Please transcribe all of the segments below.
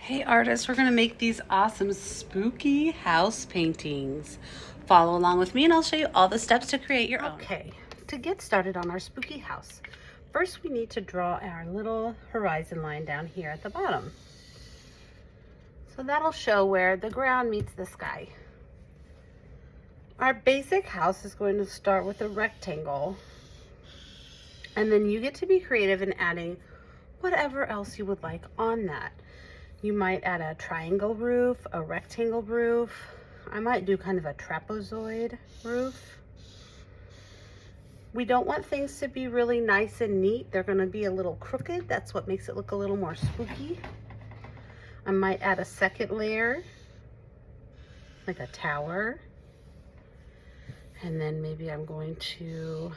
Hey artists, we're gonna make these awesome spooky house paintings. Follow along with me and I'll show you all the steps to create your own. Okay, to get started on our spooky house, first we need to draw our little horizon line down here at the bottom. So that'll show where the ground meets the sky. Our basic house is going to start with a rectangle, and then you get to be creative in adding whatever else you would like on that. You might add a triangle roof, a rectangle roof. I might do kind of a trapezoid roof. We don't want things to be really nice and neat. They're gonna be a little crooked. That's what makes it look a little more spooky. I might add a second layer, like a tower. And then maybe I'm going to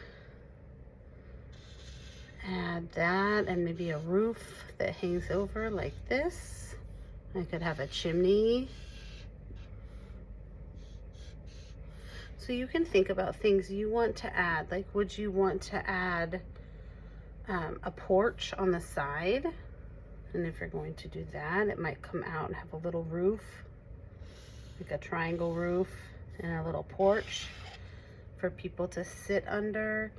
add that and maybe a roof that hangs over like this. I could have a chimney. So you can think about things you want to add. Like, would you want to add a porch on the side? And if you're going to do that, it might come out and have a little roof, like a triangle roof and a little porch for people to sit under.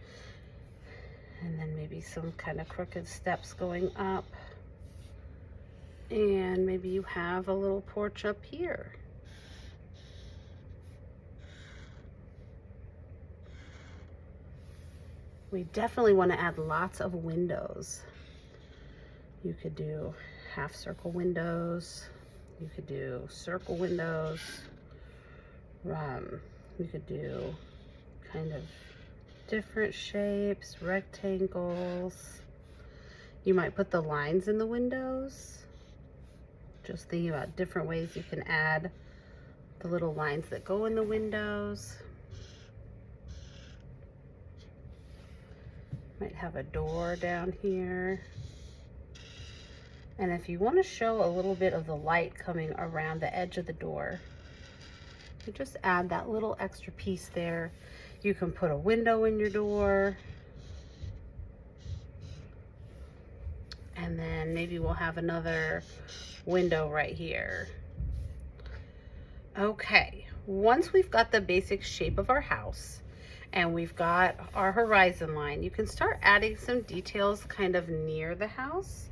And then maybe some kind of crooked steps going up. And maybe you have a little porch up here. We definitely want to add lots of windows. You could do half circle windows. You could do circle windows. You could do kind of different shapes, rectangles. You might put the lines in the windows. Just thinking about different ways you can add the little lines that go in the windows. Might have a door down here. And if you want to show a little bit of the light coming around the edge of the door, you just add that little extra piece there. You can put a window in your door. And then maybe we'll have another window right here. Okay, once we've got the basic shape of our house and we've got our horizon line, you can start adding some details kind of near the house.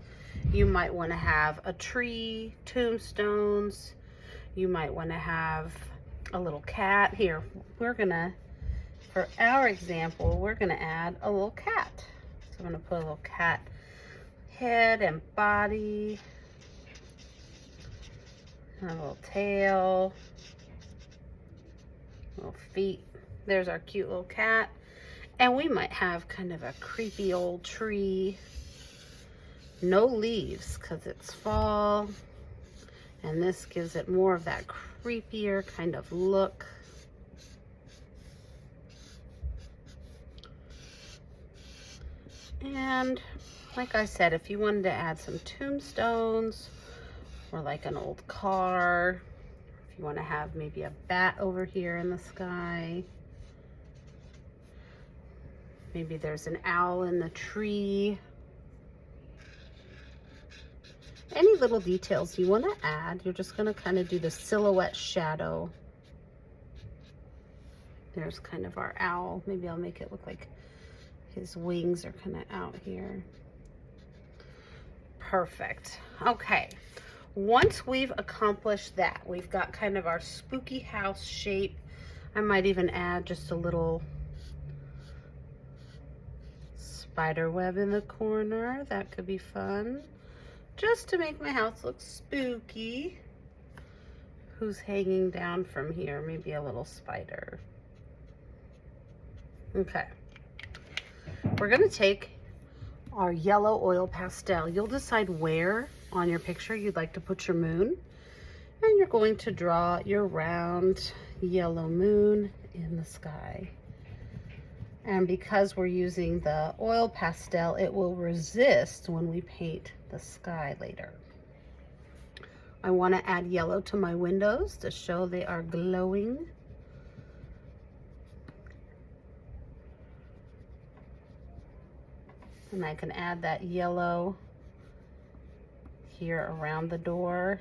You might want to have a tree, tombstones. You might want to have a little cat. Here, for our example, we're gonna add a little cat. So I'm gonna put a little cat head and body, and a little tail, little feet. There's our cute little cat. And we might have kind of a creepy old tree. No leaves because it's fall. And this gives it more of that creepier kind of look. And like I said, if you wanted to add some tombstones or like an old car, if you want to have maybe a bat over here in the sky, maybe there's an owl in the tree. Any little details you want to add, you're just going to kind of do the silhouette shadow. There's kind of our owl. Maybe I'll make it look like his wings are kind of out here. Perfect. Okay. Once we've accomplished that, we've got kind of our spooky house shape. I might even add just a little spider web in the corner. That could be fun. Just to make my house look spooky. Who's hanging down from here? Maybe a little spider. Okay. We're gonna take our yellow oil pastel. You'll decide where on your picture you'd like to put your moon. And you're going to draw your round yellow moon in the sky. And because we're using the oil pastel, it will resist when we paint the sky later. I want to add yellow to my windows to show they are glowing. And I can add that yellow here around the door.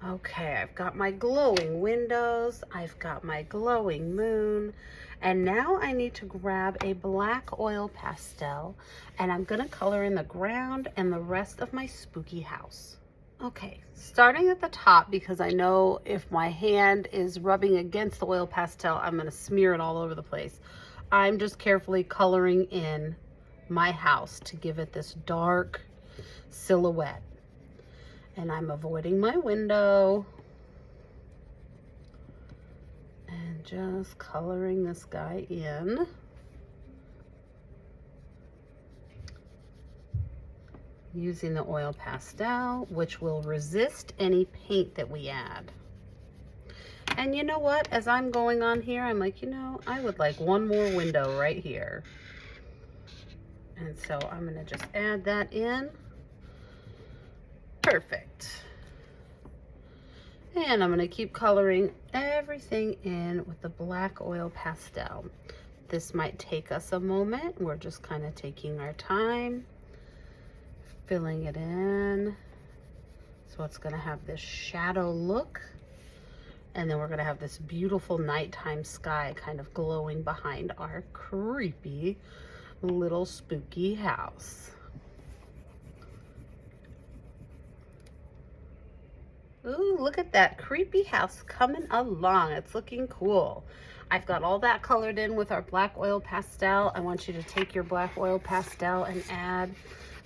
Okay, I've got my glowing windows, I've got my glowing moon, and now I need to grab a black oil pastel, and I'm gonna color in the ground and the rest of my spooky house. Okay, starting at the top, because I know if my hand is rubbing against the oil pastel, I'm gonna smear it all over the place. I'm just carefully coloring in my house to give it this dark silhouette. And I'm avoiding my window and just coloring this guy in. Using the oil pastel, which will resist any paint that we add. And you know what? As I'm going on here, I'm like, you know, I would like one more window right here. And so I'm gonna just add that in. Perfect. And I'm going to keep coloring everything in with the black oil pastel. This might take us a moment. We're just kind of taking our time, filling it in. So it's going to have this shadow look. And then we're going to have this beautiful nighttime sky kind of glowing behind our creepy little spooky house. Ooh, look at that creepy house coming along. It's looking cool. I've got all that colored in with our black oil pastel. I want you to take your black oil pastel and add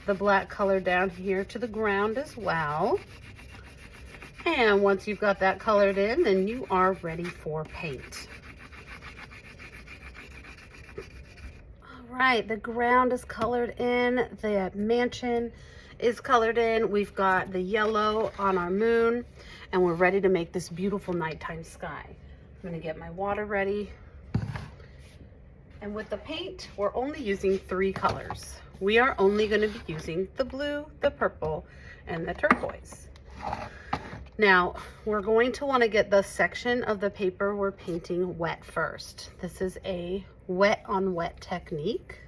the black color down here to the ground as well. And once you've got that colored in, then you are ready for paint. All right, the ground is colored in, the mansion is colored in. We've got the yellow on our moon, and we're ready to make this beautiful nighttime sky. I'm gonna get my water ready. And with the paint, we're only using 3 colors. We are only gonna be using the blue, the purple, and the turquoise. Now, we're going to wanna get the section of the paper we're painting wet first. This is a wet on wet technique.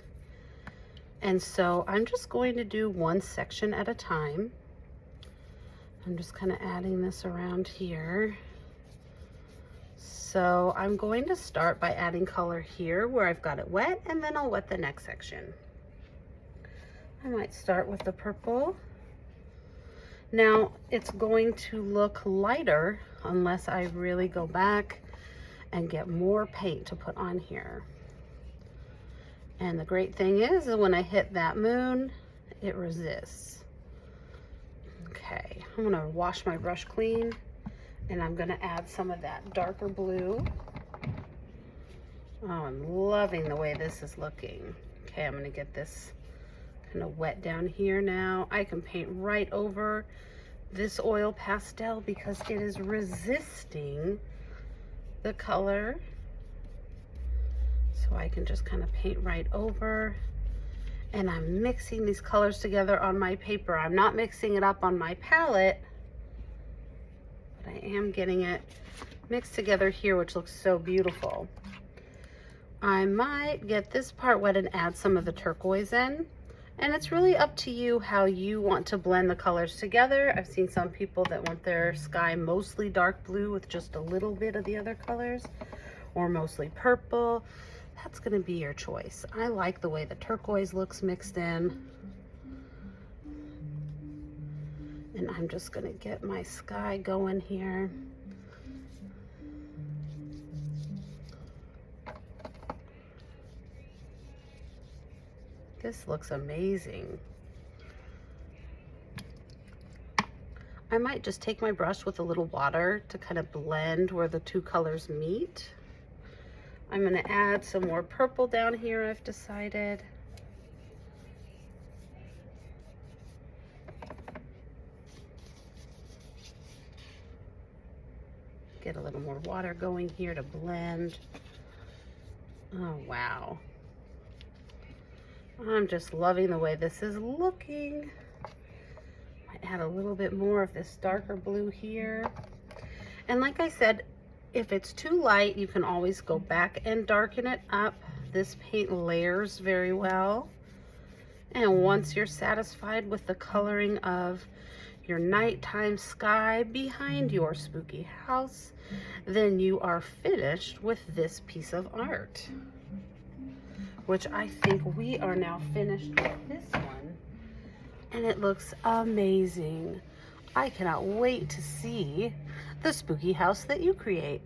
And so I'm just going to do one section at a time. I'm just kind of adding this around here. So I'm going to start by adding color here where I've got it wet, and then I'll wet the next section. I might start with the purple. Now it's going to look lighter unless I really go back and get more paint to put on here. And the great thing is that when I hit that moon, it resists. Okay, I'm gonna wash my brush clean, and I'm gonna add some of that darker blue. Oh, I'm loving the way this is looking. Okay, I'm gonna get this kind of wet down here now. I can paint right over this oil pastel because it is resisting the color. So I can just kind of paint right over, and I'm mixing these colors together on my paper. I'm not mixing it up on my palette, but I am getting it mixed together here, which looks so beautiful. I might get this part wet and add some of the turquoise in, and it's really up to you how you want to blend the colors together. I've seen some people that want their sky mostly dark blue with just a little bit of the other colors, or mostly purple. That's going to be your choice. I like the way the turquoise looks mixed in. And I'm just going to get my sky going here. This looks amazing. I might just take my brush with a little water to kind of blend where the 2 colors meet. I'm going to add some more purple down here, I've decided. Get a little more water going here to blend. Oh, wow. I'm just loving the way this is looking. Might add a little bit more of this darker blue here. And like I said, If it's too light, you can always go back and darken it up. This paint layers very well. And once you're satisfied with the coloring of your nighttime sky behind your spooky house, then you are finished with this piece of art. Which I think we are now finished with this one. And it looks amazing. I cannot wait to see the spooky house that you create.